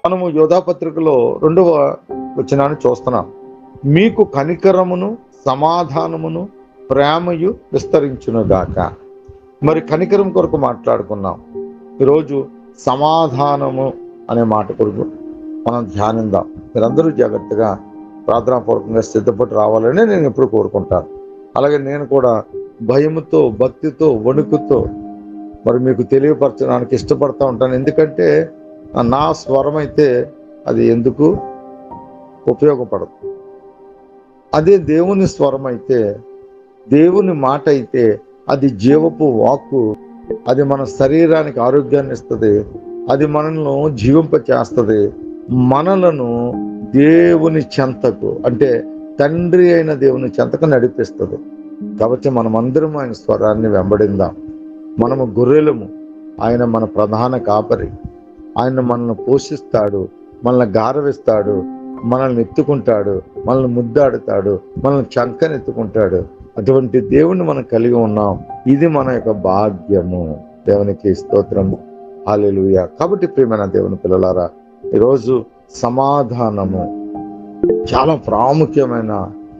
మనము యోధాపత్రికలో 2వ వచనాన్ని చూస్తున్నాం. మీకు కనికరమును సమాధానమును ప్రేమయు విస్తరించునుగాక. మరి కనికరం కొరకు మాట్లాడుకున్నాం. ఈరోజు సమాధానము అనే మాట కొరకు మనం ధ్యానిద్దాం. మీరందరూ జాగ్రత్తగా ప్రార్థనాపూర్వకంగా సిద్ధపడి రావాలని నేను ఎప్పుడు కోరుకుంటాను. అలాగే నేను కూడా భయముతో భక్తితో వణుకుతో మరి మీకు తెలియపరచడానికి ఇష్టపడతా ఉంటాను. ఎందుకంటే నా స్వరం అయితే అది ఎందుకు ఉపయోగపడదు. అదే దేవుని స్వరం అయితే, దేవుని మాట అయితే అది జీవపు వాక్కు. అది మన శరీరానికి ఆరోగ్యాన్ని ఇస్తుంది. అది మనల్ని జీవింప చేస్తుంది. మనలను దేవుని చెంతకు, అంటే తండ్రి అయిన దేవుని చెంతకు నడిపిస్తుంది. కాబట్టి మనమందరం ఆయన స్వరాన్ని వెంబడిందాం. మనము గొర్రెలము, ఆయన మన ప్రధాన కాపరి. ఆయన మనల్ని పోషిస్తాడు, మనల్ని గారవిస్తాడు, మనల్ని ఎత్తుకుంటాడు, మనల్ని ముద్దాడుతాడు, మనల్ని చంకనెత్తుకుంటాడు. అటువంటి దేవుణ్ణి మనం కలిగి ఉన్నాం. ఇది మన యొక్క భాగ్యము. దేవునికి స్తోత్రము. హల్లెలూయా. కాబట్టి ప్రియమైన దేవుని పిల్లలారా, ఈరోజు సమాధానము చాలా ప్రాముఖ్యమైన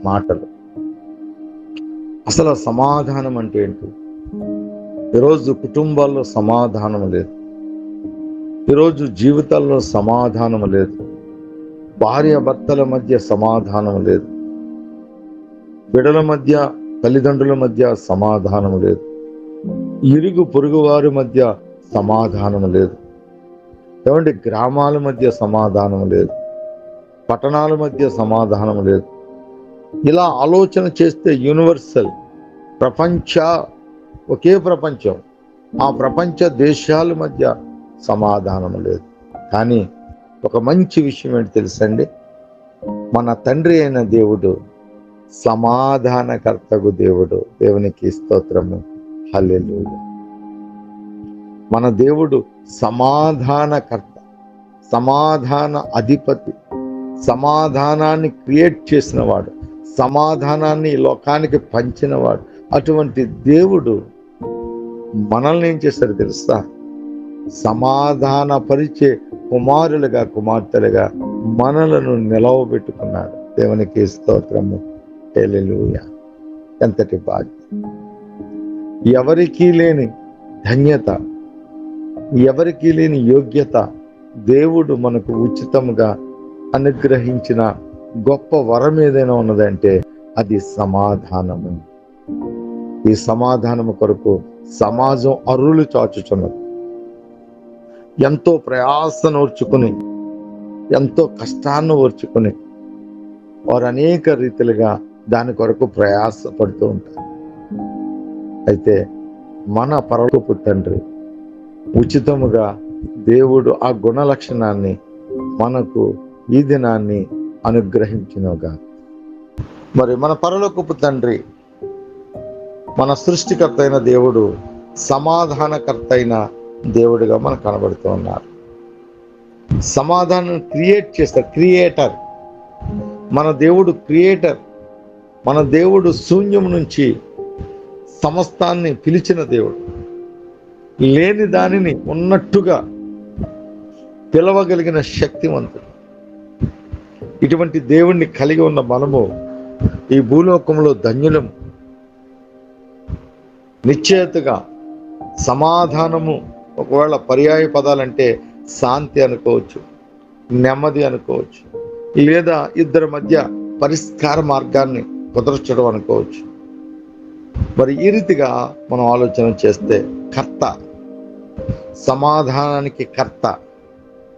మాటలు. అసలు సమాధానం అంటే ఏంటి? ఈరోజు కుటుంబాల్లో సమాధానం లేదు. ఈరోజు జీవితాల్లో సమాధానం లేదు. భార్య భర్తల మధ్య సమాధానం లేదు. బిడ్డల మధ్య, తల్లిదండ్రుల మధ్య సమాధానం లేదు. ఇరుగు పొరుగు వారి మధ్య సమాధానం లేదు. ఏమంటే గ్రామాల మధ్య సమాధానం లేదు. పట్టణాల మధ్య సమాధానం లేదు. ఇలా ఆలోచన చేస్తే యూనివర్సల్ ఒకే ప్రపంచం, ఆ ప్రపంచ దేశాల మధ్య సమాధానం లేదు. కానీ ఒక మంచి విషయం ఏంటి తెలుసండి? మన తండ్రి అయిన దేవుడు సమాధానకర్తకు దేవుడు. దేవునికి స్తోత్రము. హల్లెలూయా. మన దేవుడు సమాధానకర్త, సమాధాన అధిపతి, సమాధానాన్ని క్రియేట్ చేసినవాడు, సమాధానాన్ని ఈ లోకానికి పంచినవాడు. అటువంటి దేవుడు మనల్ని ఏం చేశాడు తెలుసా? సమాధానపరిచే కుమారులుగా, కుమార్తెలుగా మనలను నిలవబెట్టుకున్నాడు. దేవునికి స్తోత్రము. హల్లెలూయా. ఎంతటి భాగ్యం! ఎవరికీ లేని ధన్యత, ఎవరికీ లేని యోగ్యత దేవుడు మనకు ఉచితంగా అనుగ్రహించిన గొప్ప వరం ఏదైనా ఉన్నదంటే అది సమాధానము. ఈ సమాధానము కొరకు సమాజం అర్రులు చాచుచున్నది. ఎంతో ప్రయాసను ఓర్చుకుని, ఎంతో కష్టాన్ని ఓర్చుకుని వారు అనేక రీతిలుగా దాని కొరకు ప్రయాసపడుతూ ఉంటారు. అయితే మన పరలోకపు తండ్రి ఉచితముగా దేవుడు ఆ గుణ లక్షణాన్ని మనకు ఈ దినాన్ని అనుగ్రహించినగా. మరి మన పరలోకపు తండ్రి, మన సృష్టికర్త అయిన దేవుడు సమాధానకర్త అయిన దేవుడిగా మనకు కనబడుతూ ఉన్నారు. సమాధానం క్రియేట్ చేస్తారు, క్రియేటర్. మన దేవుడు క్రియేటర్. మన దేవుడు శూన్యం నుంచి సమస్తాన్ని పిలిచిన దేవుడు. లేని దానిని ఉన్నట్టుగా పిలవగలిగిన శక్తివంతుడు. ఇటువంటి దేవుణ్ణి కలిగి ఉన్న మనము ఈ భూలోకంలో ధన్యులము. నిశ్చయతగా సమాధానము, ఒకవేళ పర్యాయ పదాలంటే శాంతి అనుకోవచ్చు, నెమ్మది అనుకోవచ్చు, లేదా ఇద్దరి మధ్య పరిష్కార మార్గాన్ని కుదర్చడం అనుకోవచ్చు. మరి ఈ రీతిగా మనం ఆలోచన చేస్తే కర్త, సమాధానానికి కర్త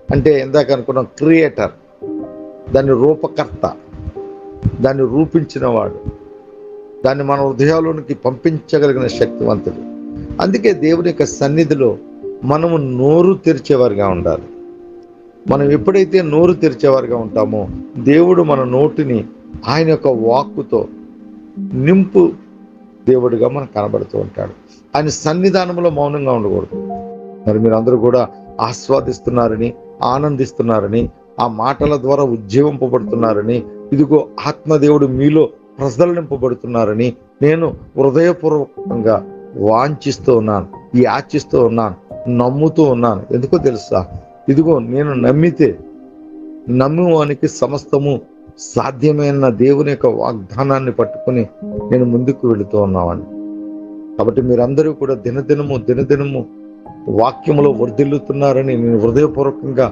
అంటే ఇందాక అనుకున్నాం క్రియేటర్, దాన్ని రూపకర్త, దాన్ని రూపించినవాడు, దాన్ని మన హృదయాల్లోనికి పంపించగలిగిన శక్తివంతుడు. అందుకే దేవుని యొక్క సన్నిధిలో మనము నోరు తెరిచేవారుగా ఉండాలి. మనం ఎప్పుడైతే నోరు తెరిచేవారుగా ఉంటామో దేవుడు మన నోటిని ఆయన యొక్క వాక్కుతో నింపు దేవుడిగా మనకు కనబడుతూ ఉంటాడు. ఆయన సన్నిధానంలో మౌనంగా ఉండకూడదు. మరి మీరందరూ కూడా ఆస్వాదిస్తున్నారని, ఆనందిస్తున్నారని, ఆ మాటల ద్వారా ఉజ్జీవింపబడుతున్నారని, ఇదిగో ఆత్మదేవుడు మీలో ప్రజ్వలింపబడుతున్నారని నేను హృదయపూర్వకంగా వాంఛిస్తూ ఉన్నాను, యాచిస్తూ ఉన్నాను, నమ్ముతూ ఉన్నాను. ఎందుకో తెలుసా? ఇదిగో నేను నమ్మితే నమ్మువానికి సమస్తము సాధ్యమైన దేవుని యొక్క వాగ్దానాన్ని పట్టుకుని నేను ముందుకు వెళుతూ ఉన్నామండి. కాబట్టి మీరందరూ కూడా దినదినము వాక్యములో వర్ధిల్లుతున్నారని నేను హృదయపూర్వకంగా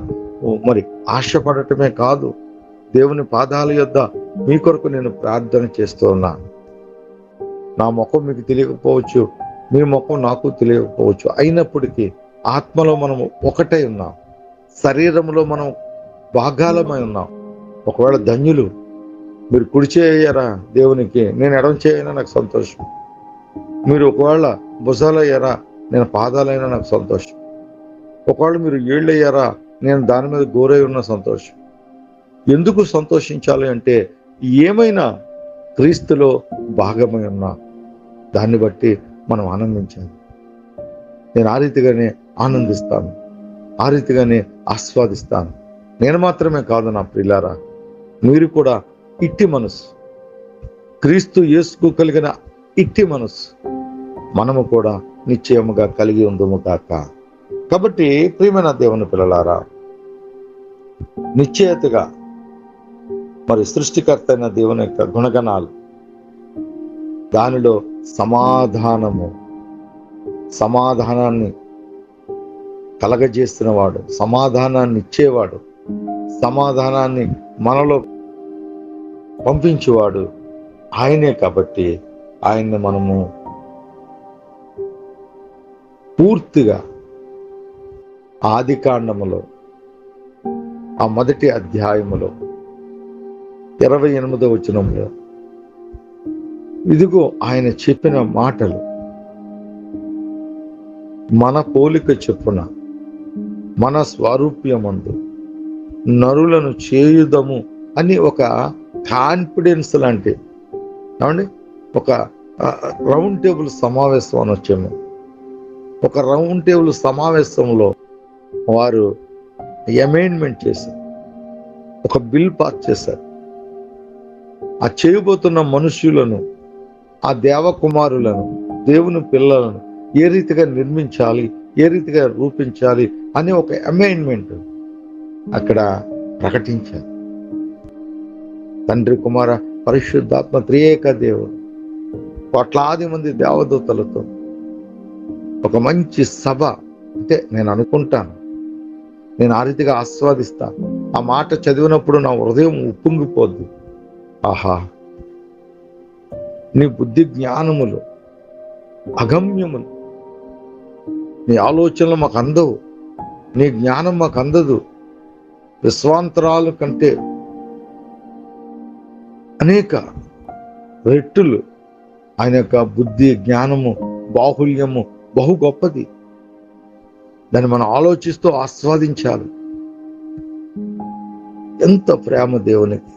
మరి ఆశపడటమే కాదు, దేవుని పాదాల యొద్ద మీ కొరకు నేను ప్రార్థన చేస్తూ ఉన్నాను. నా ముఖం మీకు తెలియకపోవచ్చు, మీ ముఖం నాకు తెలియకపోవచ్చు. అయినప్పటికీ ఆత్మలో మనం ఒకటై ఉన్నాం, శరీరంలో మనం భాగాలమై ఉన్నాం. ఒకవేళ ధన్యులు మీరు కుడి చేయరా దేవునికి, నేను ఎడమ చేయనా నాకు సంతోషం. మీరు ఒకవేళ భుజాలయ్యారా, నేను పాదాలైనా నాకు సంతోషం. ఒకవేళ మీరు ఏళ్ళయ్యారా, నేను దాని మీద గోరై ఉన్న సంతోషం. ఎందుకు సంతోషించాలి అంటే ఏమైనా క్రీస్తులో భాగమై ఉన్నా దాన్ని బట్టి మనం ఆనందించాలి. నేను ఆ రీతిగానే ఆనందిస్తాను, ఆ రీతిగానే ఆస్వాదిస్తాను. నేను మాత్రమే కాదు నా ప్రియులారా, మీరు కూడా ఇట్టి మనసు, క్రీస్తు యేసుకు కలిగిన ఇట్టి మనసు మనము కూడా నిశ్చయముగా కలిగి ఉందుము కాక. కాబట్టి ప్రియమైన దేవుని పిల్లలారా, నిశ్చయతగా మరి సృష్టికర్త అయిన దేవుని యొక్క గుణగణాలు, దానిలో సమాధానాన్ని కలగజేస్తున్నవాడు, సమాధానాన్ని ఇచ్చేవాడు, సమాధానాన్ని మనలో పంపించేవాడు ఆయనే. కాబట్టి ఆయన్ని మనము పూర్తిగా ఆదికాండములో ఆ మొదటి అధ్యాయములో 28వ వచనంలో ఇదిగో ఆయన చెప్పిన మాటలు మన పోలిక చొప్పున మన స్వరూప్యమందు నరులను చేయుదము అని ఒక కాన్ఫిడెన్స్ లాంటి, ఏమండి, ఒక రౌండ్ టేబుల్ సమావేశం అని వచ్చాము. ఒక రౌండ్ టేబుల్ సమావేశంలో వారు అమెండ్మెంట్ చేశారు, ఒక బిల్ పాస్ చేశారు. ఆ చేయబోతున్న మనుష్యులను, ఆ దేవకుమారులను, దేవుని పిల్లలను ఏ రీతిగా నిర్మించాలి, ఏ రీతిగా రూపించాలి అని ఒక అమెండ్మెంట్ అక్కడ ప్రకటించారు. తండ్రి, కుమార, పరిశుద్ధాత్మ త్రియేక దేవుడు కోట్లాది మంది దేవదూతలతో ఒక మంచి సభ. అంటే నేను అనుకుంటాను, నేను ఆ రీతిగా ఆస్వాదిస్తాను. ఆ మాట చదివినప్పుడు నా హృదయం ఉప్పొంగిపోద్ది. ఆహా, నీ బుద్ధి జ్ఞానములు అగమ్యములు, నీ ఆలోచనలు మాకు అందవు, నీ జ్ఞానం మాకు అందదు. విశ్వాంతరాల కంటే అనేక రెట్టులు ఆయన యొక్క బుద్ధి జ్ఞానము బాహుల్యము బహు గొప్పది. దాన్ని మనం ఆలోచిస్తూ ఆస్వాదించాలి. ఎంత ప్రేమ దేవునికి!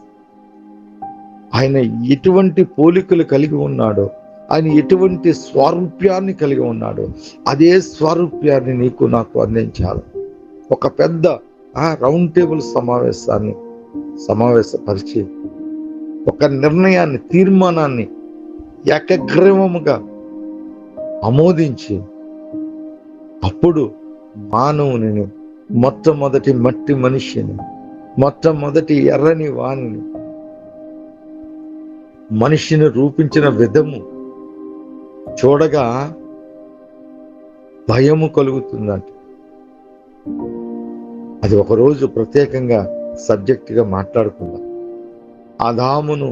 ఆయన ఎటువంటి పోలికలు కలిగి ఉన్నాడో, ఆయన ఎటువంటి స్వరూప్యాన్ని కలిగి ఉన్నాడో, అదే స్వరూప్యాన్ని నీకు నాకు అందించాలి. ఒక పెద్ద రౌండ్ టేబుల్ సమావేశపరిచి ఒక నిర్ణయాన్ని, తీర్మానాన్ని ఏకగ్రీవముగా ఆమోదించి, అప్పుడు మానవుని, మొట్టమొదటి మట్టి మనిషిని, మొట్టమొదటి ఎర్రని వాణిని, మనిషిని రూపించిన విధము చూడగా భయము కలుగుతుందంట. అది ఒకరోజు ప్రత్యేకంగా సబ్జెక్టుగా మాట్లాడుకుందాం. ఆదామును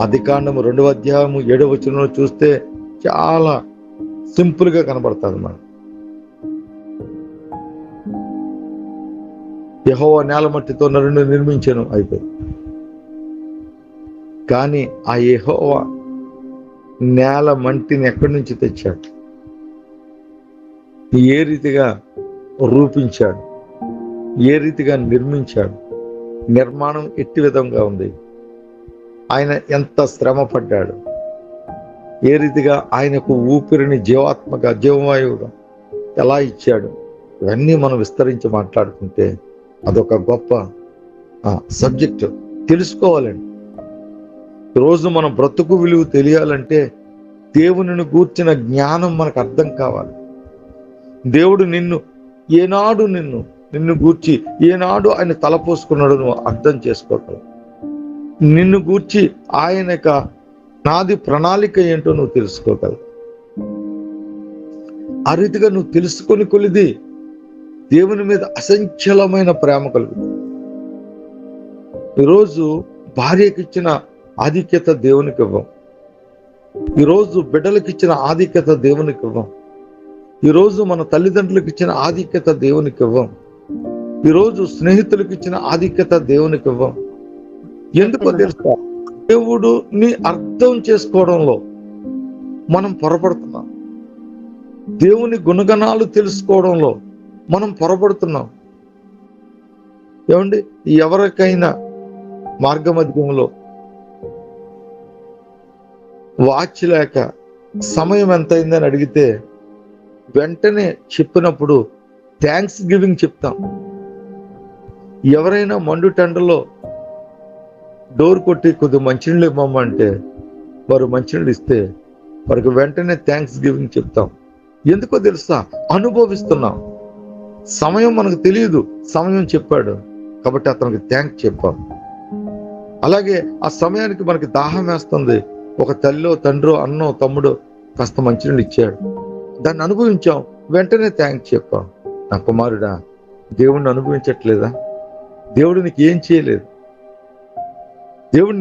ఆదికాండము 2వ అధ్యాయము 7వ వచనంలో చూస్తే చాలా సింపుల్ గా కనబడుతుంది. మనం యెహోవా నేల మట్టితో నరుని నిర్మించెను, అయిపోయి. కానీ ఆ యెహోవా నేల మట్టిని ఎక్కడి నుంచి తెచ్చాడు, ఏ రీతిగా రూపించాడు, ఏ రీతిగా నిర్మించాడు, నిర్మాణం ఎట్టి విధంగా ఉంది, ఆయన ఎంత శ్రమ పడ్డాడు, ఏ రీతిగా ఆయనకు ఊపిరిని జీవాత్మగా, జీవవాయువుగా ఎలా ఇచ్చాడు, ఇవన్నీ మనం విస్తరించి మాట్లాడుకుంటే అదొక గొప్ప సబ్జెక్టు. తెలుసుకోవాలండి. ఈరోజు మన బ్రతుకు విలువ తెలియాలంటే దేవునిని గూర్చిన జ్ఞానం మనకు అర్థం కావాలి. దేవుడు ఏనాడు నిన్ను నిన్ను గూర్చి ఏనాడు ఆయన తలపోసుకున్నాడు నువ్వు అర్థం చేసుకోగలవు. నిన్ను గూర్చి ఆయన యొక్క నాది ప్రణాళిక ఏంటో నువ్వు తెలుసుకోగలవు. ఆ రీతిగా నువ్వు తెలుసుకొని కొలిది దేవుని మీద అసంఖ్యమైన ప్రేమ కలుగుతుంది. ఈరోజు భార్యకి ఇచ్చిన ఆధిక్యత దేవునికి ఇవ్వం. ఈరోజు బిడ్డలకు ఇచ్చిన ఆధిక్యత దేవునికి ఇవ్వం. ఈరోజు మన తల్లిదండ్రులకు ఇచ్చిన ఆధిక్యత దేవునికి ఇవ్వం. ఈరోజు స్నేహితులకు ఇచ్చిన ఆధిక్యత దేవునికి ఇవ్వం. ఎందుకో తెలుసా? దేవుడిని అర్థం చేసుకోవడంలో మనం పొరపడుతున్నాం. దేవుని గుణగణాలు తెలుసుకోవడంలో మనం పొరపడుతున్నాం. ఏమండి, ఎవరికైనా మార్గమధ్యంలో వాచ్ లేక సమయం ఎంతైందని అడిగితే వెంటనే చెప్పినప్పుడు థ్యాంక్స్ గివింగ్ చెప్తాం. ఎవరైనా మండు టెండలో డోర్ కొట్టి కొద్దిగా మంచినీళ్ళు ఇవ్వమంటే వారు మంచినీళ్ళు ఇస్తే వారికి వెంటనే థ్యాంక్స్ గివింగ్ చెప్తాం. ఎందుకో తెలుసా? అనుభవిస్తున్నాం. సమయం మనకు తెలియదు, సమయం చెప్పాడు కాబట్టి అతనికి థ్యాంక్స్ చెప్పాం. అలాగే ఆ సమయానికి మనకి దాహం వేస్తుంది, ఒక తల్లో తండ్రో అన్నో తమ్ముడో కాస్త మంచినీళ్ళు ఇచ్చాడు, దాన్ని అనుభవించాం, వెంటనే థ్యాంక్స్ చెప్పాం. నా కుమారుడా, దేవుడిని అనుభవించట్లేదా? దేవుడు నీకు ఏం చేయలేదు. దేవుడు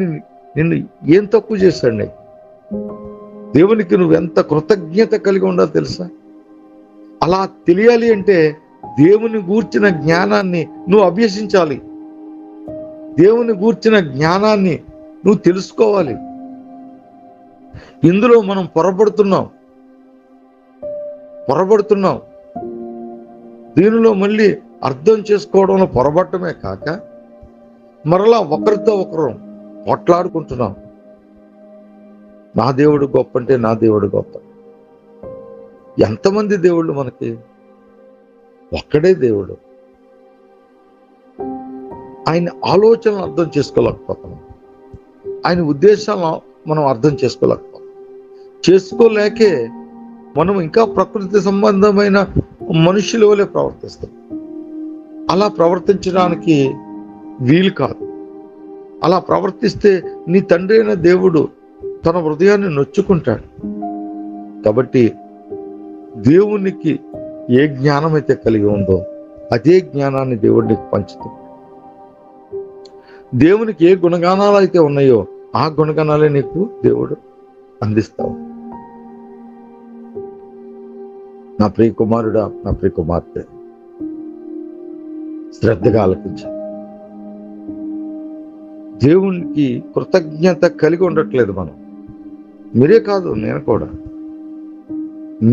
నిన్ను ఏం తక్కువ చేశాడు? నీకు దేవునికి నువ్వు ఎంత కృతజ్ఞత కలిగి ఉండాలో తెలుసా? అలా తెలియాలి అంటే దేవుని గూర్చిన జ్ఞానాన్ని నువ్వు అభ్యసించాలి. దేవుని గూర్చిన జ్ఞానాన్ని నువ్వు తెలుసుకోవాలి. ఇందులో మనం పొరపడుతున్నాం. దీనిలో మళ్ళీ అర్థం చేసుకోవడంలో పొరపడటమే కాక మరలా ఒకరితో ఒకరు పోట్లాడుకుంటున్నాం. నా దేవుడు గొప్ప అంటే నా దేవుడు గొప్ప. ఎంతమంది దేవుళ్ళు మనకి? ఒక్కడే దేవుడు. ఆయన ఆలోచనలు అర్థం చేసుకోలేకపోతున్నాం. ఆయన ఉద్దేశాలను మనం అర్థం చేసుకోలేకే మనం ఇంకా ప్రకృతి సంబంధమైన మనుషుల వలె ప్రవర్తిస్తాం. అలా ప్రవర్తించడానికి వీలు కాదు. అలా ప్రవర్తిస్తే నీ తండ్రి అయిన దేవుడు తన హృదయాన్ని నొచ్చుకుంటాడు. కాబట్టి దేవునికి ఏ జ్ఞానం అయితే కలిగి ఉందో అదే జ్ఞానాన్ని దేవుడికి పంచుతుంది. దేవునికి ఏ గుణగానాలు అయితే ఉన్నాయో ఆ గుణగానాలే నీకు దేవుడు అందిస్తావు. నా ప్రియ కుమారుడా, నా ప్రియ కుమార్తె, శ్రద్ధగా ఆలకించు. దేవునికి కృతజ్ఞత కలిగి ఉండట్లేదు మనం. మీరే కాదు, నేను కూడా.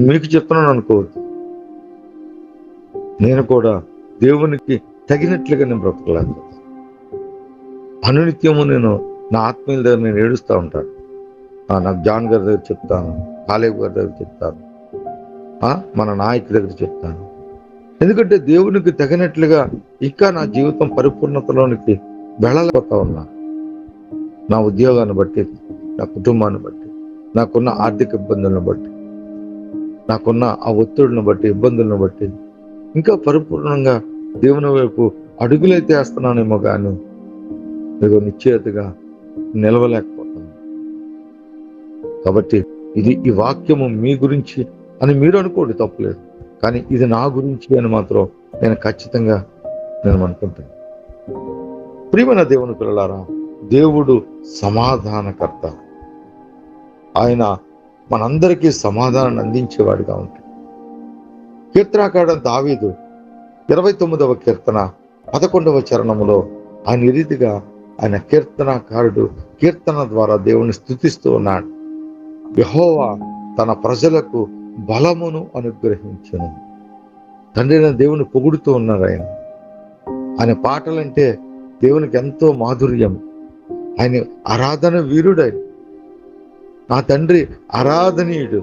మీకు చెప్తున్నాను అనుకోవద్దు. నేను కూడా దేవునికి తగినట్లుగా నేను బ్రతకలేదు. అనునిత్యము నేను నా ఆత్మీయుల దగ్గర నేను ఏడుస్తూ ఉంటాను. నాకు జాన్ గారి దగ్గర చెప్తాను, కాలేబ్ గారి దగ్గర చెప్తాను, మన నాయకుడి దగ్గర చెప్తాను. ఎందుకంటే దేవునికి తగినట్లుగా ఇంకా నా జీవితం పరిపూర్ణతలోనికి వెళ్ళలేకపోతా ఉన్నా. నా ఉద్యోగాన్ని బట్టి, నా కుటుంబాన్ని బట్టి, నాకున్న ఆర్థిక ఇబ్బందులను బట్టి, నాకున్న ఆ ఒత్తిడిని బట్టి, ఇబ్బందులను బట్టి ఇంకా పరిపూర్ణంగా దేవుని వైపు అడుగులైతే వేస్తున్నానేమో కానీ మీకు నిశ్చయతగా నిలవలేకపోతున్నాను. కాబట్టి ఈ వాక్యము మీ గురించి అని మీరు అనుకోండి, తప్పులేదు. కానీ ఇది నా గురించి అని మాత్రం నేను ఖచ్చితంగా అనుకుంటాను. ప్రియమైన దేవుని పిల్లలారా, దేవుడు సమాధానకర్త. ఆయన మనందరికీ సమాధానాన్ని అందించేవాడిగా ఉంటాడు. కీర్తనాకారుడు దావీదు 29వ కీర్తన 11వ చరణములో ఆయన ఈ రీతిగా ఆయన కీర్తనాకారుడు కీర్తన ద్వారా దేవుని స్తుతిస్తూ ఉన్నాడు. యెహోవా తన ప్రజలకు బలమును అనుగ్రహించును. తండ్రి దేవుని పొగుడుతూ ఉన్నారు. ఆయన పాటలంటే దేవునికి ఎంతో మాధుర్యం. ఆయన ఆరాధన వీరుడై, నా తండ్రి ఆరాధనీయుడు.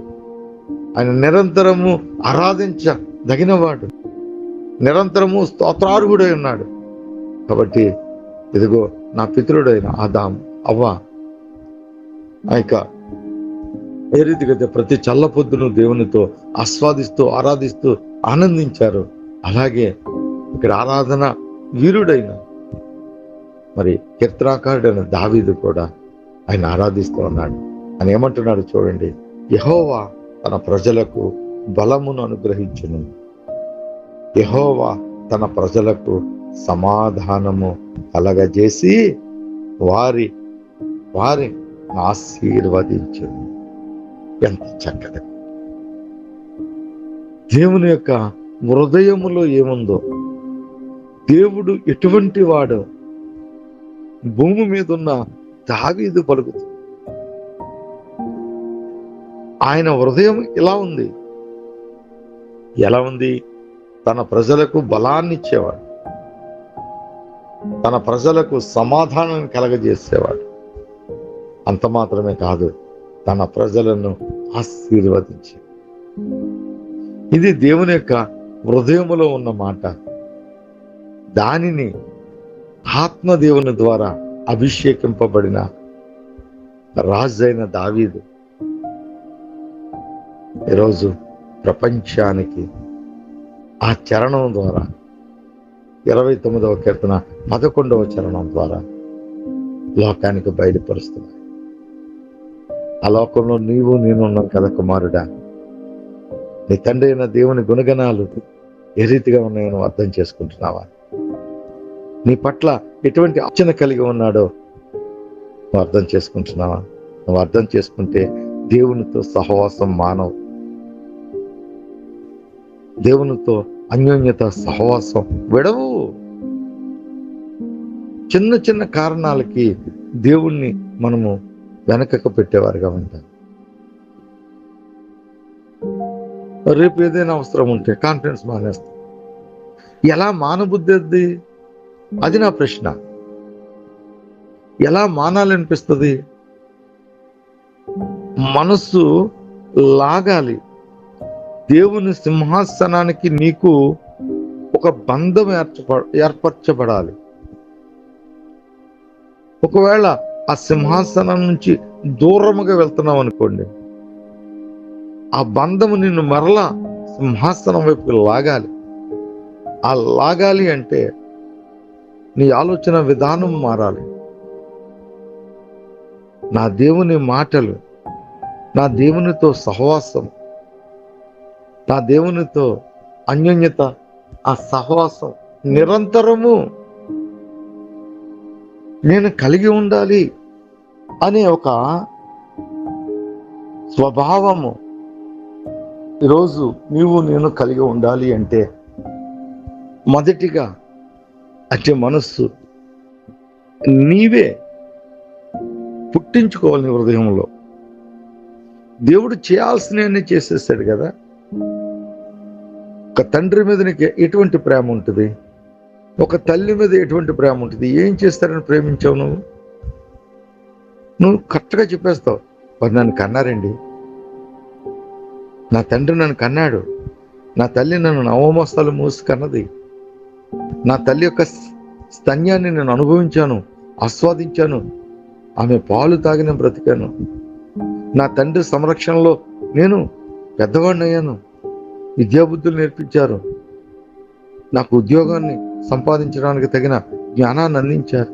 ఆయన నిరంతరము ఆరాధించదగినవాడు, నిరంతరము స్తోత్రార్హుడై ఉన్నాడు. కాబట్టి ఇదిగో నా పితరుడైన ఆదాము, అవ్వ ఏ రీతిగా ప్రతి చల్లపొద్దును దేవునితో ఆస్వాదిస్తూ ఆరాధిస్తూ ఆనందించారు, అలాగే ఇక్కడ ఆరాధన వీరుడైన మరి కీర్తనాకారుడైన దావీదు కూడా ఆయన ఆరాధిస్తూ ఉన్నాడు. ఆయన ఏమంటున్నాడు చూడండి, యెహోవా తన ప్రజలకు బలమును అనుగ్రహించును, యెహోవా తన ప్రజలకు సమాధానము కలగజేసి వారి ఆశీర్వదించును. ఎంత చక్కగా దేవుని యొక్క హృదయములో ఏముందో, దేవుడు ఎటువంటి వాడు భూమి మీద ఉన్న దావీదు పలుకుతుంది. ఆయన హృదయం ఇలా ఉంది. ఎలా ఉంది? తన ప్రజలకు బలాన్ని ఇచ్చేవాడు, తన ప్రజలకు సమాధానాన్ని కలగజేసేవాడు. అంత మాత్రమే కాదు, తన ప్రజలను ఆశీర్వదించి. ఇది దేవుని యొక్క హృదయములో ఉన్న మాట. దానిని ఆత్మదేవుని ద్వారా అభిషేకింపబడిన రాజైన దావీదు ఈరోజు ప్రపంచానికి ఆ చరణం ద్వారా 29వ కీర్తన 11వ చరణం ద్వారా లోకానికి బయలుపరుస్తున్నాయి. ఆ లోకంలో నీవు నేను ఉన్నాం కదా కుమారుడా. నీ తండ్రి అయిన దేవుని గుణగణాలు ఏ రీతిగా ఉన్నాయో నువ్వు అర్థం చేసుకుంటున్నావా? నీ పట్ల ఎటువంటి ఆలోచన కలిగి ఉన్నాడో నువ్వు అర్థం చేసుకుంటున్నావా? నువ్వు అర్థం చేసుకుంటే దేవునితో సహవాసం మానవు. దేవునితో అన్యోన్యత సహవాసం విడవు. చిన్న చిన్న కారణాలకి దేవుణ్ణి మనము వెనకకు పెట్టేవారుగా ఉంటాం. రేపు ఏదైనా అవసరం ఉంటే కాన్ఫిడెన్స్ మానేస్తాం. ఎలా మానబుద్ధి? అది నా ప్రశ్న. ఎలా మానాలనిపిస్తుంది? మనస్సు లాగాలి. దేవుని సింహాసనానికి నీకు ఒక బంధం ఏర్పరచబడాలి. ఒకవేళ ఆ సింహాసనం నుంచి దూరముగా వెళ్తున్నావు అనుకోండి, ఆ బంధము నిన్ను మరలా సింహాసనం వైపుకి లాగాలి. ఆ లాగాలి అంటే నీ ఆలోచన విధానం మారాలి. నా దేవుని మాటలు, నా దేవునితో సహవాసం, నా దేవునితో అన్యోన్యత, ఆ సహవాసం నిరంతరము నేను కలిగి ఉండాలి అనే ఒక స్వభావము ఈరోజు నీవు నేను కలిగి ఉండాలి అంటే మొదటిగా అంటే మనస్సు నీవే పుట్టించుకోవాలి హృదయంలో. దేవుడు చేయాల్సినవన్నీ చేసేసాడు కదా. ఒక తండ్రి మీద నీకు ఎటువంటి ప్రేమ ఉంటుంది? ఒక తల్లి మీద ఎటువంటి ప్రేమ ఉంటుంది? ఏం చేస్తారని ప్రేమించావు నువ్వు? నువ్వు కరెక్ట్గా చెప్పేస్తావు, మరి నన్ను కన్నారండి, నా తండ్రి నన్ను కన్నాడు, నా తల్లి నన్ను నవమోస్తాలు మూసి కన్నది, నా తల్లి యొక్క స్తన్యాన్ని నేను అనుభవించాను, ఆస్వాదించాను, ఆమె పాలు తాగి నేను బ్రతికాను, నా తండ్రి సంరక్షణలో నేను పెద్దవాడిని అయ్యాను, విద్యాబుద్ధులు నేర్పించారు, నాకు ఉద్యోగాన్ని సంపాదించడానికి తగిన జ్ఞానాన్ని అందించారు,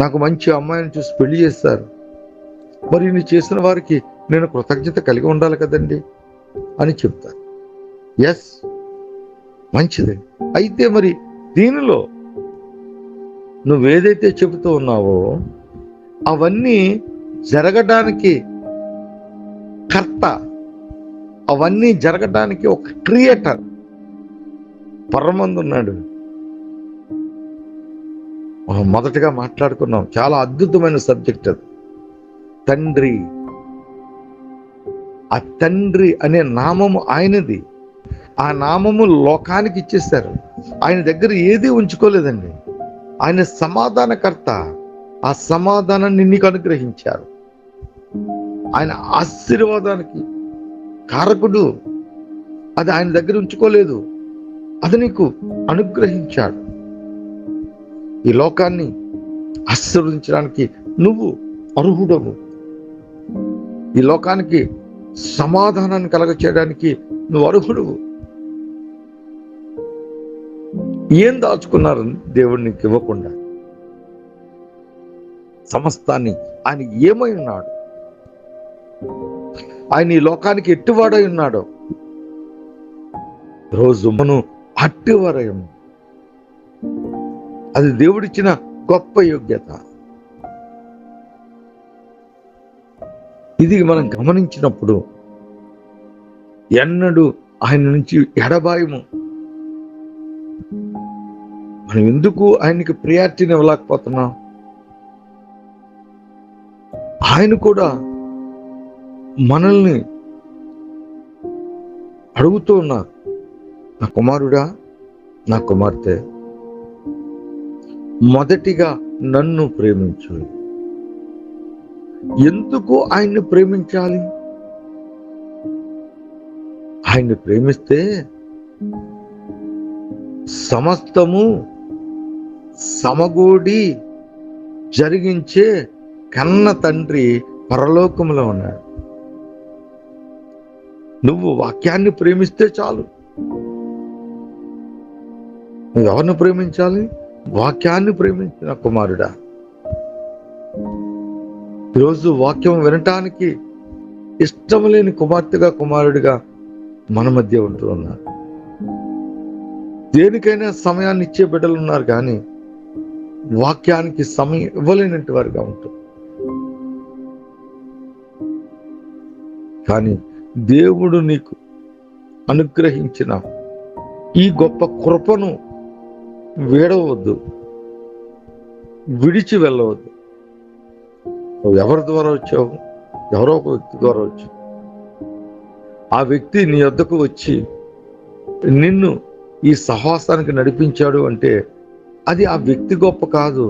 నాకు మంచి అమ్మాయిని చూసి పెళ్లి చేస్తారు. మరి ఇన్ని చేసిన వారికి నేను కృతజ్ఞత కలిగి ఉండాలి కదండి అని చెప్తారు. ఎస్, మంచిది. అయితే మరి దీనిలో నువ్వేదైతే చెబుతూ ఉన్నావో అవన్నీ జరగడానికి కర్త, అవన్నీ జరగడానికి ఒక క్రియేటర్ పరమందు ఉన్నాడు. మనం మొదటగా మాట్లాడుకున్నాం, చాలా అద్భుతమైన సబ్జెక్ట్ అది. తండ్రి. ఆ తండ్రి అనే నామము ఆయనది. ఆ నామము లోకానికి ఇచ్చేశారు. ఆయన దగ్గర ఏది ఉంచుకోలేదండి. ఆయన సమాధానకర్త. ఆ సమాధానాన్ని నీకు అనుగ్రహించారు. ఆయన ఆశీర్వాదానికి కారకుడు. అది ఆయన దగ్గర ఉంచుకోలేదు, అది నీకు అనుగ్రహించాడు. ఈ లోకాన్ని ఆశీర్వదించడానికి నువ్వు అర్హుడవు. ఈ లోకానికి సమాధానాన్ని కలగ చేయడానికి నువ్వు అర్హుడువు. ఏం దాచుకున్నారు దేవుడు నీకు ఇవ్వకుండా? సమస్తాన్ని ఆయన ఏమై ఉన్నాడు? ఆయన ఈ లోకానికి ఎట్టివాడై ఉన్నాడు? రోజు మనం అట్టివారయం. అది దేవుడిచ్చిన గొప్ప యోగ్యత. ఇది మనం గమనించినప్పుడు ఎన్నడూ ఆయన నుంచి ఎడబాయము. మనం ఎందుకు ఆయనకి ప్రియారిటీని ఇవ్వలేకపోతున్నాం? ఆయన కూడా మనల్ని అడుగుతూ ఉన్నారు, నా కుమారుడా, నా కుమార్తె, మొదటిగా నన్ను ప్రేమించు. ఎందుకు ఆయన్ని ప్రేమించాలి? ఆయన్ని ప్రేమిస్తే సమస్తము సమగూడి జరిగించే కన్న తండ్రి పరలోకములో ఉన్నాడు. నువ్వు వాక్యాన్ని ప్రేమిస్తే చాలు. నువ్వు ఎవరిని ప్రేమించాలి? వాక్యాన్ని ప్రేమించిన కుమారుడా. ఈరోజు వాక్యం వినటానికి ఇష్టం లేని కుమార్తెగా కుమారుడిగా మన మధ్య ఉంటూ ఉన్నారు. దేనికైనా సమయాన్ని ఇచ్చే బిడ్డలు ఉన్నారు, కానీ వాక్యానికి సమయం ఇవ్వలేనట్టు వారుగా ఉంటారు. కానీ దేవుడు నీకు అనుగ్రహించిన ఈ గొప్ప కృపను వీడవద్దు, విడిచి వెళ్ళవద్దు. నువ్వు ఎవరి ద్వారా వచ్చావు? ఎవరో ఒక వ్యక్తి ద్వారా వచ్చావు. ఆ వ్యక్తి నీ వద్దకు వచ్చి నిన్ను ఈ సహవాసానికి నడిపించాడు అంటే అది ఆ వ్యక్తి గొప్ప కాదు,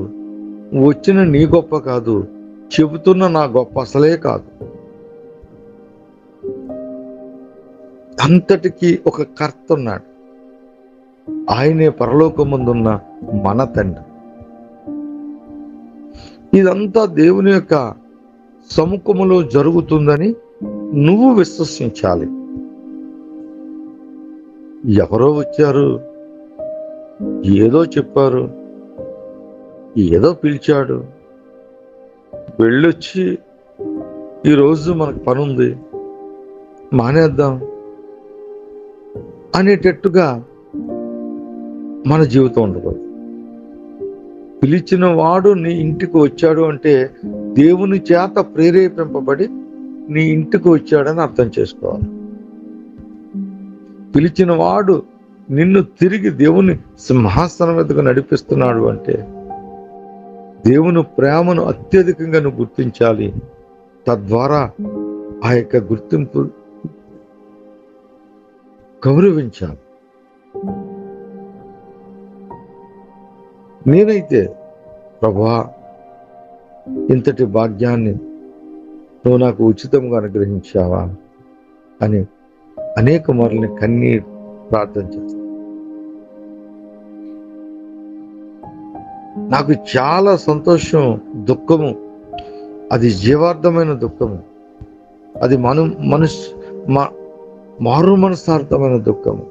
వచ్చిన నీ గొప్ప కాదు, చెబుతున్న నా గొప్ప అసలే కాదు. అంతటికి ఒక కర్త ఉన్నాడు. ఆయనే పరలోకమందున్న మన తండ్రి. ఇదంతా దేవుని యొక్క సముఖములో జరుగుతుందని నువ్వు విశ్వసించాలి. ఎవరో వచ్చారు, ఏదో చెప్పారు, ఏదో పిలిచాడు, వెళ్ళొచ్చి ఈరోజు మనకు పని ఉంది మానేద్దాం అనేటట్టుగా మన జీవితం ఉండకూడదు. పిలిచిన వాడు నీ ఇంటికి వచ్చాడు అంటే దేవుని చేత ప్రేరేపింపబడి నీ ఇంటికి వచ్చాడని అర్థం చేసుకోవాలి. పిలిచిన వాడు నిన్ను తిరిగి దేవుని సింహాసనం మీదకు నడిపిస్తున్నాడు అంటే దేవుని ప్రేమను అత్యధికంగా నువ్వు గుర్తించాలి. తద్వారా ఆ యొక్క గుర్తింపు గౌరవించాలి. నేనైతే ప్రభువా, ఇంతటి భాగ్యాన్ని నువ్వు నాకు ఉచితంగా అనుగ్రహించావా అని అనేక మార్లు కన్నీరు ప్రార్థన చేస్తాను. నాకు చాలా సంతోషం, దుఃఖము, అది జీవార్థమైన దుఃఖము, అది మారు మనసార్థమైన దుఃఖము.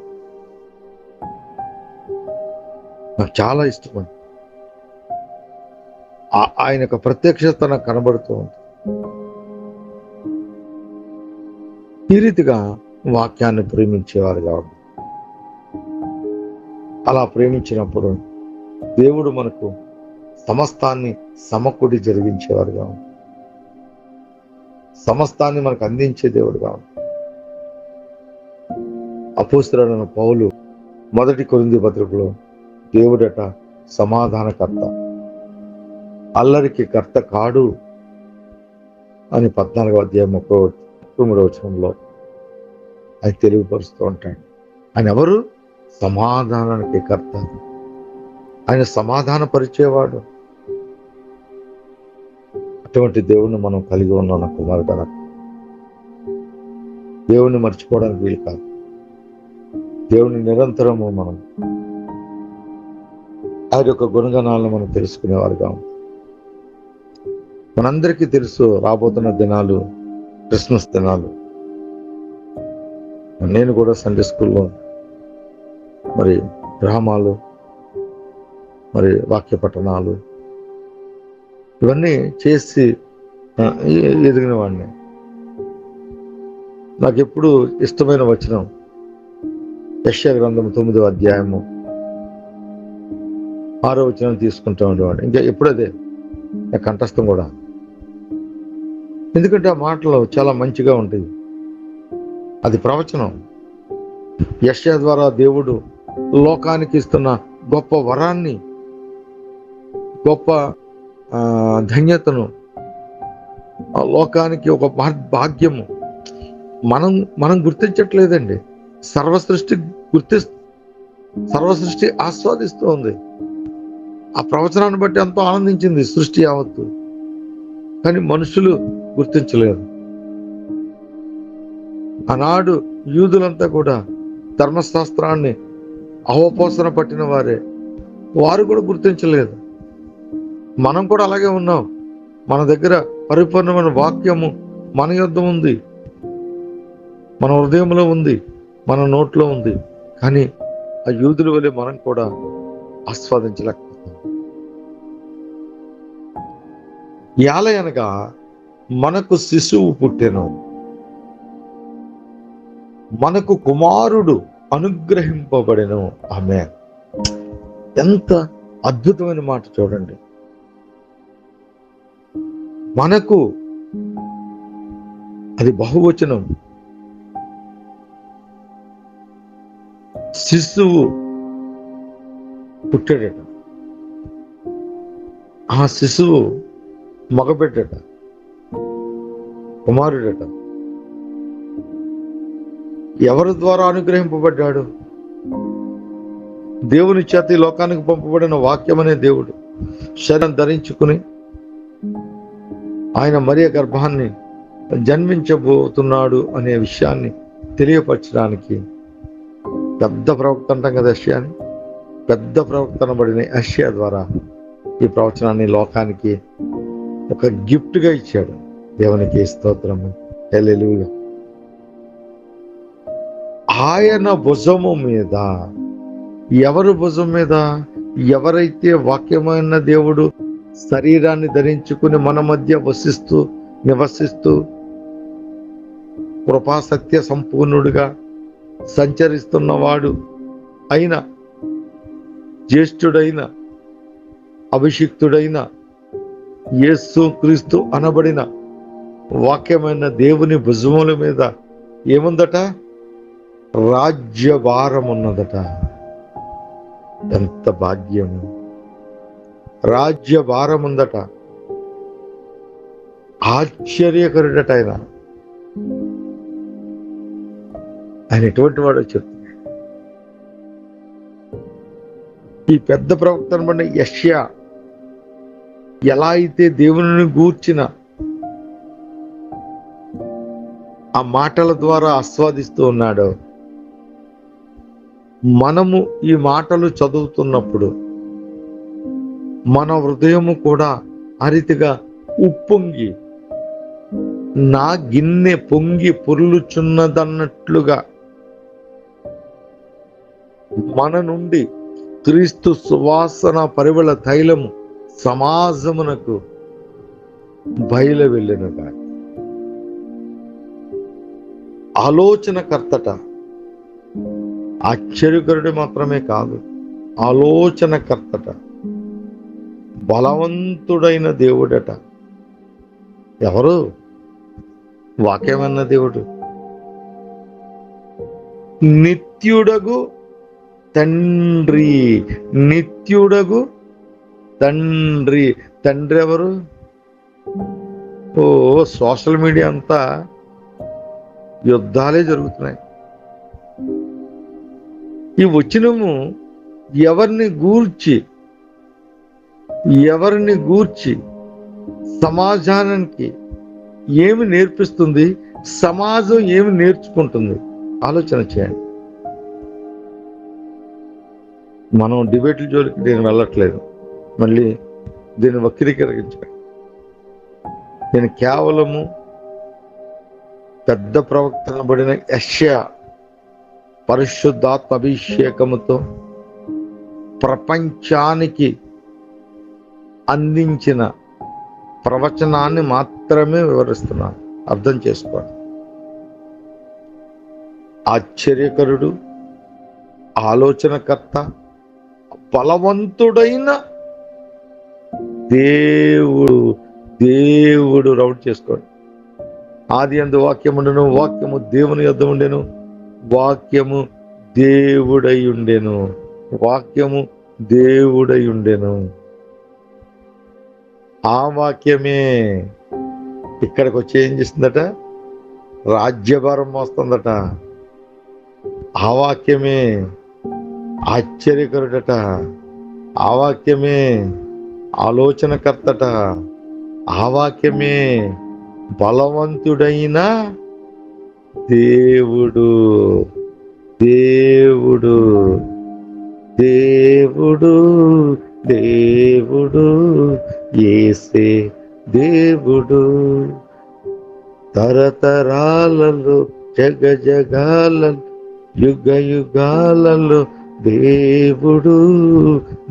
నాకు చాలా ఇష్టం. ఆయన యొక్క ప్రత్యక్షత నాకు కనబడుతూ ఉంటుంది. ఈ రీతిగా వాక్యాన్ని ప్రేమించేవారుగా ఉంది. అలా ప్రేమించినప్పుడు దేవుడు మనకు సమస్తాన్ని సమకూడి జరిగించేవారుగా ఉంది. సమస్తాన్ని మనకు అందించే దేవుడుగా ఉంది. అపోస్తలుడైన పౌలు మొదటి కొరింథీ పత్రికలో దేవుడట సమాధానకర్త, అల్లరికి కర్త కాడు అని 14వ అధ్యాయం 33వ వచనంలో ఆయన తెలియపరుస్తూ ఉంటాడు. ఆయన ఎవరు? సమాధానానికి కర్త. ఆయన సమాధాన పరిచేవాడు. అటువంటి దేవుణ్ణి మనం కలిగి ఉన్నాం కుమారుడు. దేవుణ్ణి మర్చిపోవడానికి వీలు కాదు. దేవుని నిరంతరము మనం ఆయన యొక్క గుణగణాలను మనం తెలుసుకునేవారుగా ఉంటాం. మనందరికీ తెలుసు, రాబోతున్న దినాలు క్రిస్మస్ దినాలు. నేను కూడా సండే స్కూల్లో మరి డ్రామాలు మరి వాక్య పఠనాలు ఇవన్నీ చేసి ఎదిగిన వాడిని. నాకు ఎప్పుడు ఇష్టమైన వచనం యెషయా గ్రంథం 9వ అధ్యాయము 6వ వచనం తీసుకుంటూ ఉండేవాడు. ఇంకా ఎప్పుడదే నా కంఠస్థం కూడా, ఎందుకంటే ఆ మాటలు చాలా మంచిగా ఉంటాయి. అది ప్రవచనం. యెషయా ద్వారా దేవుడు లోకానికి ఇస్తున్న గొప్ప వరాన్ని, గొప్ప ధన్యతను, ఆ లోకానికి ఒక భాగ్యము మనం గుర్తించట్లేదండి. సర్వసృష్టి ఆస్వాదిస్తూ ఉంది. ఆ ప్రవచనాన్ని బట్టి ఎంతో ఆనందించింది సృష్టి యావత్తు. కానీ మనుషులు గుర్తించలేరు. ఆనాడు యూదులంతా కూడా ధర్మశాస్త్రాన్ని అవపోసన పట్టిన వారు కూడా గుర్తించలేదు. మనం కూడా అలాగే ఉన్నాం. మన దగ్గర పరిపూర్ణమైన వాక్యము మన యొద్ద ఉంది, మన హృదయంలో ఉంది, మన నోట్లో ఉంది. కానీ ఆ యూదుల వలె మనం కూడా ఆస్వాదించలేకపోతాం. యాలయనగా మనకు శిశువు పుట్టెను, మనకు కుమారుడు అనుగ్రహింపబడెను. ఆమేన్. ఎంత అద్భుతమైన మాట చూడండి. మనకు, అది బహువచనం. శిశువు పుట్టాడట. ఆ శిశువు మగబిడ్డట, కుమారుడట. ఎవరి ద్వారా అనుగ్రహింపబడ్డాడు? దేవుని చేత ఈ లోకానికి పంపబడిన వాక్యం అనే దేవుడు శరీరం ధరించుకుని ఆయన మరియ గర్భాన్ని జన్మించబోతున్నాడు అనే విషయాన్ని తెలియపరచడానికి పెద్ద ప్రవక్త అంటాం కదా యెషయాని, పెద్ద ప్రవక్త అనబడిన యెషయా ద్వారా ఈ ప్రవచనాన్ని లోకానికి ఒక గిఫ్ట్గా ఇచ్చాడు. దేవునికి స్తోత్రము, హల్లెలూయా. ఆయన భుజము మీద, ఎవరు భుజం మీద? ఎవరైతే వాక్యమైన దేవుడు శరీరాన్ని ధరించుకుని మన మధ్య నివసిస్తూ కృపా సత్య సంపూర్ణుడిగా సంచరిస్తున్నవాడు అయిన, జ్యేష్ఠుడైన, అభిషిక్తుడైన యేసు క్రీస్తు అనబడిన వాక్యమైన దేవుని భుజముల మీద ఏముందట? రాజ్యభారం ఉన్నదట. ఎంత భాగ్యము! రాజ్యభారం ఉందట. ఆశ్చర్యకరుడట ఆయన ఎటువంటి వాడో చెప్తుంది. ఈ పెద్ద ప్రవక్తను బట్టి యెషయా ఎలా అయితే దేవుని గూర్చిన ఆ మాటల ద్వారా ఆస్వాదిస్తూ ఉన్నాడో, మనము ఈ మాటలు చదువుతున్నప్పుడు మన హృదయము కూడా ఆ రీతిగా ఉప్పొంగి, నా గిన్నె పొంగి పొర్లుచున్నదన్నట్లుగా మన నుండి క్రీస్తు సువాసన పరిమళ తైలము సమాజమునకు బయలు వెళ్ళినగా. ఆలోచనకర్తట, ఆశ్చర్యకరుడు మాత్రమే కాదు, ఆలోచనకర్తట, బలవంతుడైన దేవుడట. ఎవరు? వాక్యమన్న దేవుడు. నిత్యుడగు తండ్రి, నిత్యుడగు తండ్రి. తండ్రి ఎవరు? సోషల్ మీడియా అంతా యుద్ధాలే జరుగుతున్నాయి. ఈ వచనము ఎవరిని గూర్చి సమాజానికి ఏమి నేర్పిస్తుంది, సమాజం ఏమి నేర్చుకుంటుంది? ఆలోచన చేయండి. మనం డిబేట్ల జోలికి నేను వెళ్ళట్లేదు, మళ్ళీ దీన్ని వక్రీకరించండి. నేను కేవలము పెద్ద ప్రవక్త అనబడిన యెషయా పరిశుద్ధాత్మ అభిషేకముతో ప్రపంచానికి అందించిన ప్రవచనాన్ని మాత్రమే వివరిస్తున్నాను, అర్థం చేసుకోండి. ఆశ్చర్యకరుడు, ఆలోచనకర్త, బలవంతుడైన దేవుడు. దేవుడు రౌండ్ చేసుకోండి. ఆది యందు వాక్యముండెను, వాక్యము దేవుని యొద్ద ఉండెను, వాక్యము దేవుడై ఉండెను, వాక్యము దేవుడై ఉండెను. ఆ వాక్యమే ఇక్కడికి వచ్చి ఏం చేస్తుందట? రాజ్యభారం మోస్తుందట. ఆ వాక్యమే ఆశ్చర్యకరుడట. ఆ వాక్యమే ఆలోచనకర్తట. ఆ వాక్యమే బలవంతుడైన దేవుడు. దేవుడు దేవుడు దేవుడు యేసే దేవుడు. తరతరాలలో జగజగాలలో యుగ యుగాలలో దేవుడు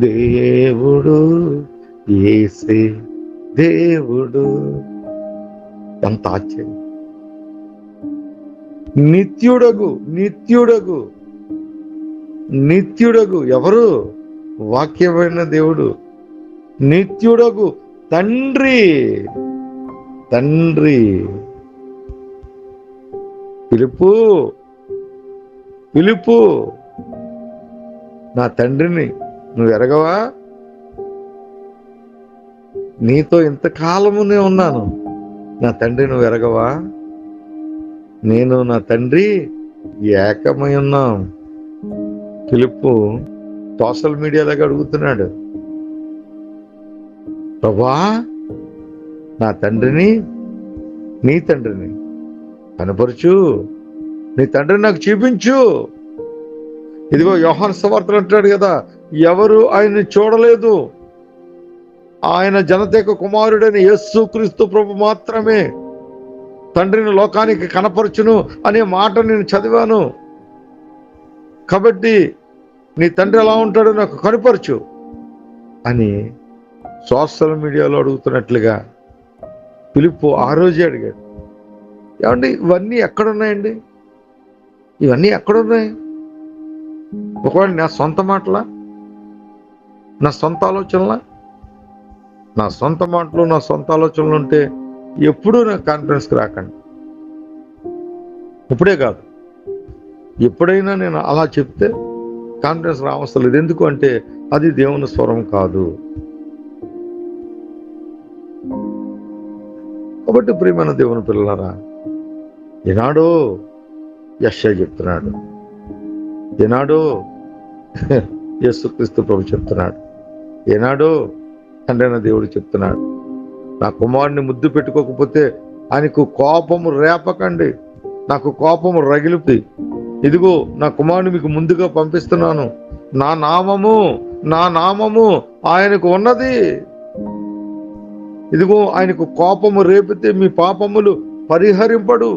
దేవుడు యేసే దేవుడు. ఎంత ఆశ్చర్యం! నిత్యుడగు నిత్యుడగు నిత్యుడగు ఎవరు? వాక్యమైన దేవుడు. నిత్యుడగు తండ్రి. తండ్రి పిలుపు పిలుపు. నా తండ్రిని నువ్వు ఎరగవా? నీతో ఇంతకాలమునే ఉన్నాను, నా తండ్రి నువ్వు ఎరగవా? నేను నా తండ్రి ఏకమై ఉన్నాం. పిలుపు సోషల్ మీడియాలాగా అడుగుతున్నాడు, ప్రభా నా తండ్రిని నీ తండ్రిని కనపరచు, నీ తండ్రిని నాకు చూపించు. ఇదిగో యోహాను సువార్తలో అంటాడు కదా, ఎవరు ఆయన్ని చూడలేదు, ఆయన జనతేక కుమారుడైన యేసు క్రీస్తు ప్రభు మాత్రమే తండ్రిని లోకానికి కనపరచును అనే మాట నేను చదివాను. కాబట్టి నీ తండ్రి ఎలా ఉంటాడో నాకు కనపరచు అని సోషల్ మీడియాలో అడుగుతున్నట్లుగా పిలుపు ఆ రోజే అడిగాడు. ఏమండి ఇవన్నీ ఎక్కడున్నాయండి? ఇవన్నీ ఎక్కడున్నాయి? ఒకవేళ నా సొంత మాటలా, నా సొంత ఆలోచనలా? నా సొంత మాటలు నా సొంత ఆలోచనలు ఉంటే ఎప్పుడూ నా కాన్ఫరెన్స్కి రాకండి. ఇప్పుడే కాదు, ఎప్పుడైనా నేను అలా చెప్తే కాన్ఫరెన్స్ రావసరం లేదు. ఎందుకు అంటే అది దేవుని స్వరం కాదు. కాబట్టి ప్రియమైన దేవుని పిల్లలారా, ఈనాడు యెషయా చెప్తున్నాడు, ఈనాడు యేసుక్రీస్తు ప్రభు చెప్తున్నాడు, ఈనాడు తండ్రైన దేవుడు చెప్తున్నాడు, నా కుమారుని ముద్దు పెట్టుకోకపోతే ఆయనకు కోపము రేపకండి, నాకు కోపము రగిలిపి, ఇదిగో నా కుమారుని మీకు ముందుగా పంపిస్తున్నాను, నా నామము ఆయనకు ఉన్నది. ఇదిగో ఆయనకు కోపము రేపితే మీ పాపములు పరిహరింపడు,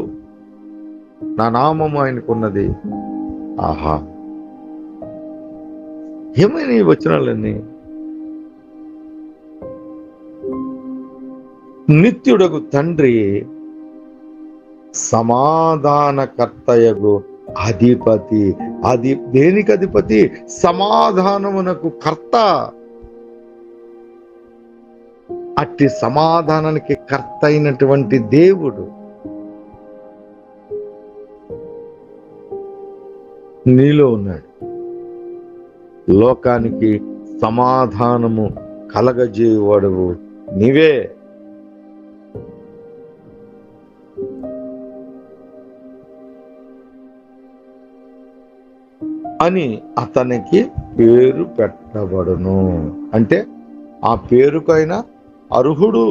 నా నామము ఆయనకున్నది. ఆహా, ఏమైనా ఈ వచనాలన్నీ? నిత్యుడగు తండ్రి సమాధానకర్తయగు అధిపతి. అది దేనికి అధిపతి? సమాధానమునకు కర్త. అట్టి సమాధానానికి కర్త అయినటువంటి దేవుడు నీలో ఉన్నాడు. లోకానికి సమాధానము కలగజేయువాడువు నీవే. అని అతనికి పేరు పెట్టబడును. అంటే ఆ పేరుకైనా అర్హుడు.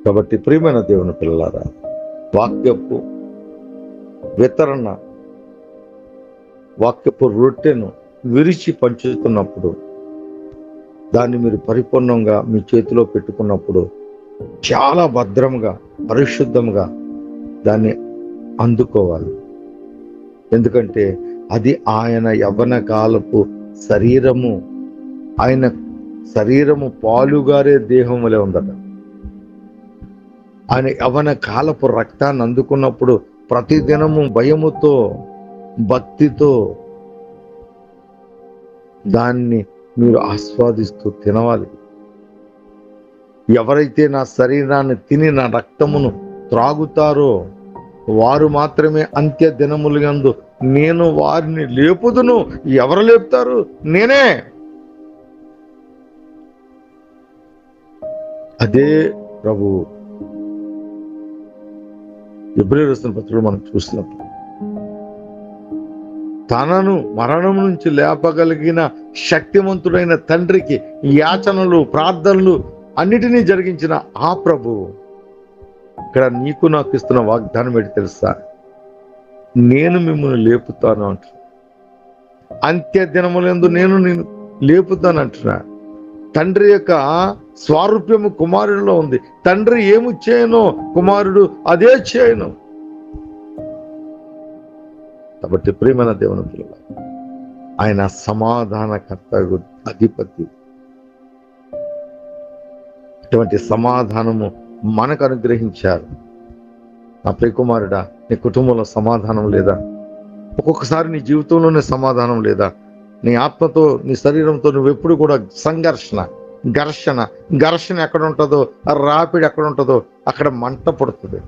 కాబట్టి ప్రియమైన దేవుని పిల్లలారా, వాక్యపు వితరణ, వాక్యపు రొట్టెను విరిచి పంచుతున్నప్పుడు, దాన్ని మీరు పరిపూర్ణంగా మీ చేతిలో పెట్టుకున్నప్పుడు చాలా భద్రంగా పరిశుద్ధంగా దాన్ని అందుకోవాలి. ఎందుకంటే అది ఆయన యవ్వన కాలపు శరీరము. ఆయన శరీరము పాలుగారే దేహం వలె ఉందట. ఆయన యవ్వన కాలపు రక్తాన్ని అందుకున్నప్పుడు ప్రతిదినము భయముతో, భక్తితో దాన్ని మీరు ఆస్వాదిస్తూ తినవాలి. ఎవరైతే నా శరీరాన్ని తిని నా రక్తమును త్రాగుతారో వారు మాత్రమే అంత్య దినముల యందు నేను వారిని లేపుదును. ఎవరు లేపుతారు? నేనే. అదే ప్రభువు. హెబ్రీయులకు రాసిన పత్రికలో మనం చూసినప్పుడు తనను మరణం నుంచి లేపగలిగిన శక్తివంతుడైన తండ్రికి యాచనలు, ప్రార్థనలు అన్నిటినీ జరిగించిన ఆ ప్రభువు ఇక్కడ నీకు నాకు ఇస్తున్న వాగ్దానం ఏంటి తెలుసా? నేను మిమ్మల్ని లేపుతాను అంటున్నా. అంత్య దినములందు నేను లేపుతాను అంటున్నా. తండ్రి యొక్క స్వారూప్యము కుమారుడిలో ఉంది. తండ్రి ఏమి చేయను కుమారుడు అదే చేయను. కాబట్టి ప్రియమైన దేవుని పిల్లల, ఆయన సమాధానకర్త, అధిపతి. ఇటువంటి సమాధానము మనకు అనుగ్రహించారు. నా ప్రియకుమారుడా, నీ కుటుంబంలో సమాధానం లేదా? ఒక్కొక్కసారి నీ జీవితంలోనే సమాధానం లేదా? నీ ఆత్మతో, నీ శరీరంతో నువ్వు ఎప్పుడు కూడా ఘర్షణ ఎక్కడ ఉంటుందో, రాపిడి ఎక్కడ ఉంటుందో అక్కడ మంట పుడుతుంది.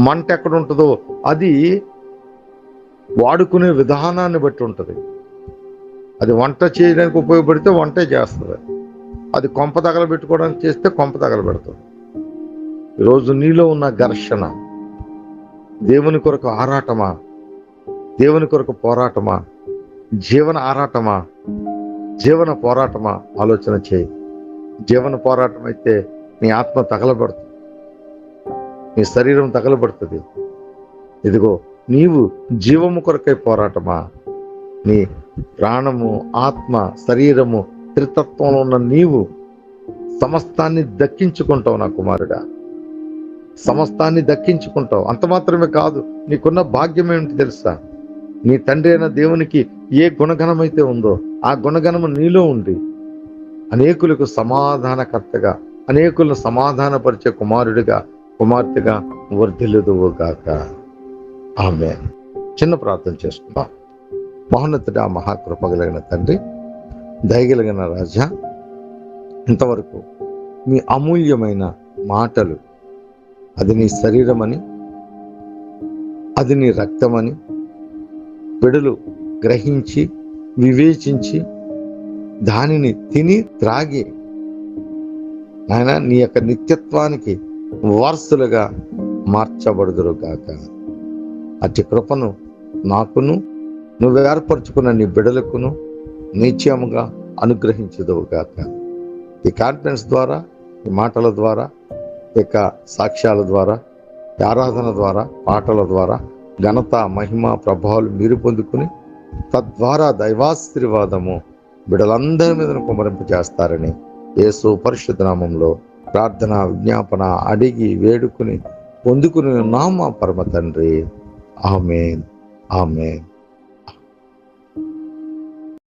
మంట ఎక్కడ ఉంటుందో అది వాడుకునే విధానాన్ని బట్టి ఉంటుంది. అది వంట చేయడానికి ఉపయోగపడితే వంటే చేస్తుంది. అది కొంప తగలబెట్టుకోవడానికి చేస్తే కొంప తగలబెడుతుంది. ఈరోజు నీలో ఉన్న ఘర్షణ దేవుని కొరకు ఆరాటమా, దేవుని కొరకు పోరాటమా, జీవన ఆరాటమా, జీవన పోరాటమా? ఆలోచన చేయి. జీవన పోరాటం అయితే నీ ఆత్మ తగలబడుతుంది, నీ శరీరం తగలబడుతుంది. ఇదిగో నీవు జీవము కొరకై పోరాటమా? నీ ప్రాణము, ఆత్మ, శరీరము, త్రితత్వంలో ఉన్న నీవు సమస్తాన్ని దక్కించుకుంటావు నా కుమారుడా. సమస్తాన్ని దక్కించుకుంటావు. అంత మాత్రమే కాదు, నీకున్న భాగ్యం ఏమిటి తెలుసా? నీ తండ్రి అయిన దేవునికి ఏ గుణగణమైతే ఉందో ఆ గుణగణము నీలో ఉండి అనేకులకు సమాధానకర్తగా, అనేకులను సమాధానపరిచే కుమారుడిగా, కుమార్తెగా వర్ధిల్లుదువుగాక. ఆమేన్. చిన్న ప్రార్థన చేసుకుందాం. మహోన్నతుడా, మహాకృపగలిగిన తండ్రి, దయగలిగిన రాజా, ఇంతవరకు మీ అమూల్యమైన మాటలు, అది నీ శరీరమని, అది నీ రక్తమని బిడ్డలు గ్రహించి వివేచించి దానిని తిని త్రాగి ఆయన నీ యొక్క నిత్యత్వానికి వారసులుగా మార్చబడుదురుగాక. అట్టి కృపను నాకును నువ్వు ఏర్పరచుకున్న నీ బిడ్డలకును నిత్యముగా అనుగ్రహించుదువుగాక. ఈ కాన్ఫరెన్స్ ద్వారా, ఈ మాటల ద్వారా, ఇక సాక్ష్యాల ద్వారా, ఆరాధన ద్వారా, పాటల ద్వారా ఘనత, మహిమ, ప్రభావాలు మీరు పొందుకుని తద్వారా దైవాశీర్వాదము బిడ్డలందరి మీద కుమరింపు చేస్తారని యేసు పరిశుద్ధ నామములో ప్రార్థన, విజ్ఞాపన అడిగి వేడుకుని పొందుకుని ఉన్నాం మా పరమ తండ్రి. ఆమేన్, ఆమేన్.